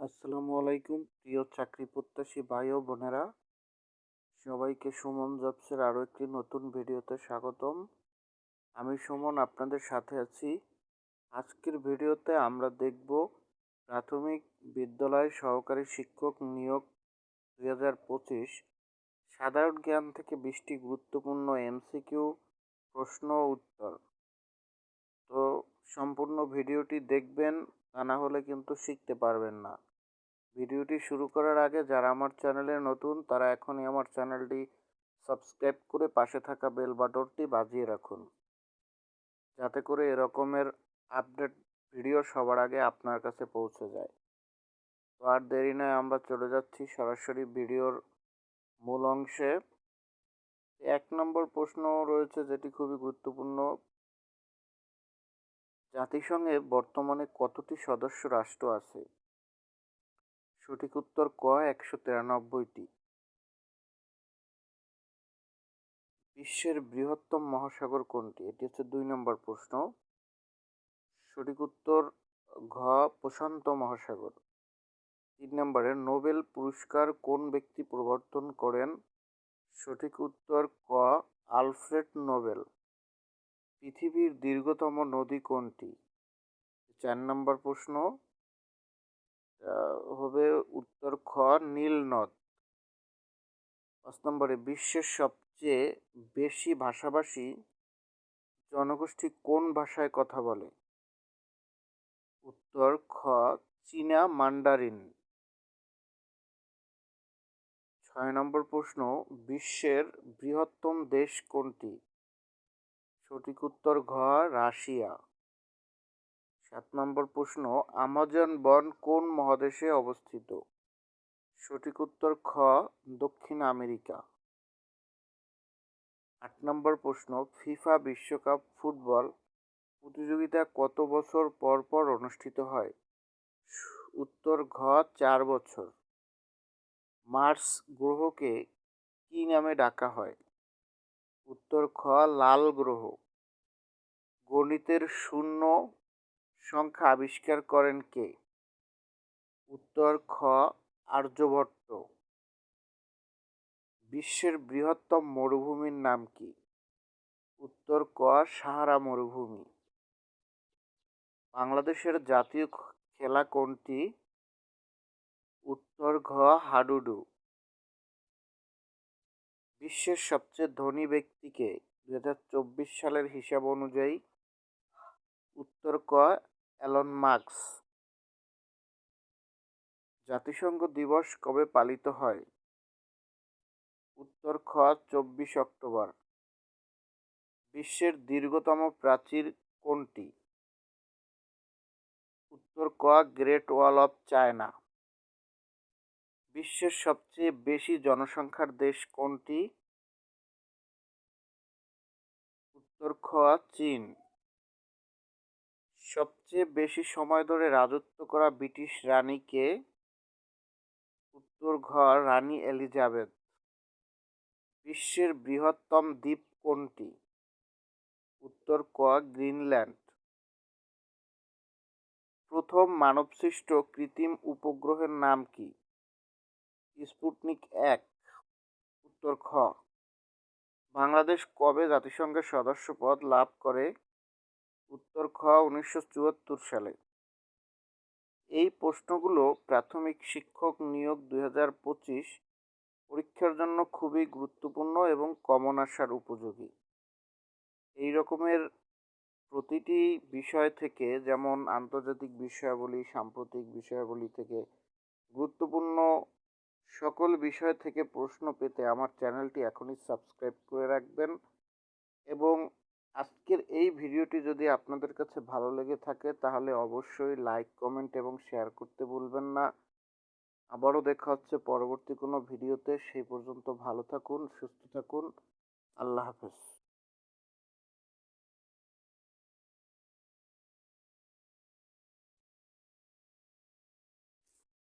আসসালামু আলাইকুম প্রিয় চাকরি প্রত্যাশী ভাই ও বোনেরা, সবাইকে সুমন জবসের আরও একটি নতুন ভিডিওতে স্বাগতম। আমি সুমন আপনাদের সাথে আছি। আজকের ভিডিওতে আমরা দেখব প্রাথমিক বিদ্যালয় সহকারী শিক্ষক নিয়োগ 2025 সাধারণ জ্ঞান থেকে 20টি গুরুত্বপূর্ণ এমসিকিউ প্রশ্ন ও উত্তর। তো সম্পূর্ণ ভিডিওটি দেখবেন, তা না হলে কিন্তু শিখতে পারবেন না। ভিডিওটি শুরু করার আগে যারা আমার চ্যানেলে নতুন তারা এখনই আমার চ্যানেলটি সাবস্ক্রাইব করে পাশে থাকা বেল বাটনটি বাজিয়ে রাখুন, যাতে করে এরকমের আপডেট ভিডিও সবার আগে আপনার কাছে পৌঁছে যায়। তো আর দেরি নয়, আমরা চলে যাচ্ছি সরাসরি ভিডিওর মূল অংশে। 1 নম্বর প্রশ্ন রয়েছে, যেটি খুবই গুরুত্বপূর্ণ। জাতিসংঘে বর্তমানে কতটি সদস্য রাষ্ট্র আছে? সঠিক উত্তর ক, 193টি। বিশ্বের বৃহত্তম মহাসাগর কোনটি? এটি হচ্ছে 2 নম্বর প্রশ্ন। সঠিক উত্তর ঘ, প্রশান্ত মহাসাগর। 3 নম্বরে নোবেল পুরস্কার কোন ব্যক্তি প্রবর্তন করেন? সঠিক উত্তর ক, আলফ্রেড নোবেল। পৃথিবীর দীর্ঘতম নদী কোনটি? 4 নম্বর প্রশ্ন হবে উত্তর খ, নীল নদ। 5 নম্বরে বিশ্বের সবচেয়ে বেশি ভাষাভাষী জনগোষ্ঠী কোন ভাষায় কথা বলে? উত্তর খ, চীনা মান্ডারিন। 6 নম্বর প্রশ্ন, বিশ্বের বৃহত্তম দেশ কোনটি? সঠিক উত্তর ঘ, রাশিয়া। 7 নম্বর প্রশ্ন, আমাজন বন কোন মহাদেশে অবস্থিত? সঠিক উত্তর খ, দক্ষিণ আমেরিকা। 8 নম্বর প্রশ্ন, ফিফা বিশ্বকাপ ফুটবল প্রতিযোগিতা কত বছর পর পর অনুষ্ঠিত হয়? উত্তর ঘ, 4 বছর। মার্স গ্রহকে কী নামে ডাকা হয়? উত্তর খ, লাল গ্রহ। গণিতের শূন্য সংখ্যা আবিষ্কার করেন কে? উত্তর খ, আর্যভট্ট। বিশ্বের বৃহত্তম মরুভূমির নাম কি? উত্তর ক, সাহারা মরুভূমি। বাংলাদেশের জাতীয় খেলা কোনটি? উত্তর ঘ, হাডুডু। বিশ্বের সবচেয়ে ধনী ব্যক্তিকে 2024 সালের হিসাব অনুযায়ী? উত্তর ক, এলন মাস্ক। জাতিসংঘ দিবস কবে পালিত হয়? উত্তর খ, 24 অক্টোবর। বিশ্বের দীর্ঘতম প্রাচীর কোনটি? উত্তর ক, গ্রেট ওয়াল অফ চায়না। বিশ্বের সবচেয়ে বেশি জনসংখ্যার দেশ কোনটি? উত্তর খ, চীন। সবচেয়ে বেশি সময় ধরে রাজত্ব করা ব্রিটিশ রানী কে? উত্তর ঘ, রানী এলিজাবেথ। বিশ্বের বৃহত্তম দ্বীপ কোনটি? উত্তর ক, গ্রিনল্যান্ড। প্রথম মানবসৃষ্ট কৃত্রিম উপগ্রহের নাম কি? স্পুটনিক 1। উত্তর খ। বাংলাদেশ কবে জাতিসংঘের সদস্যপদ লাভ করে? উত্তর খ, 1974 সালে। এই প্রশ্নগুলো প্রাথমিক শিক্ষক নিয়োগ 2025 পরীক্ষার জন্য খুবই গুরুত্বপূর্ণ এবং কমন আসার উপযোগী। এই রকমের প্রতিটি বিষয় থেকে, যেমন আন্তর্জাতিক বিষয়াবলী, সাম্প্রতিক বিষয়াবলী থেকে গুরুত্বপূর্ণ সকল বিষয় থেকে প্রশ্ন পেতে আমার চ্যানেলটি এখনই সাবস্ক্রাইব করে রাখবেন। এবং আজকের এই ভিডিওটি যদি আপনাদের কাছে ভালো লেগে থাকে তাহলে অবশ্যই লাইক, কমেন্ট এবং শেয়ার করতে ভুলবেন না। আবারও দেখা হচ্ছে পরবর্তী কোনো ভিডিওতে। সেই পর্যন্ত ভালো থাকুন, সুস্থ থাকুন। আল্লাহ হাফেজ।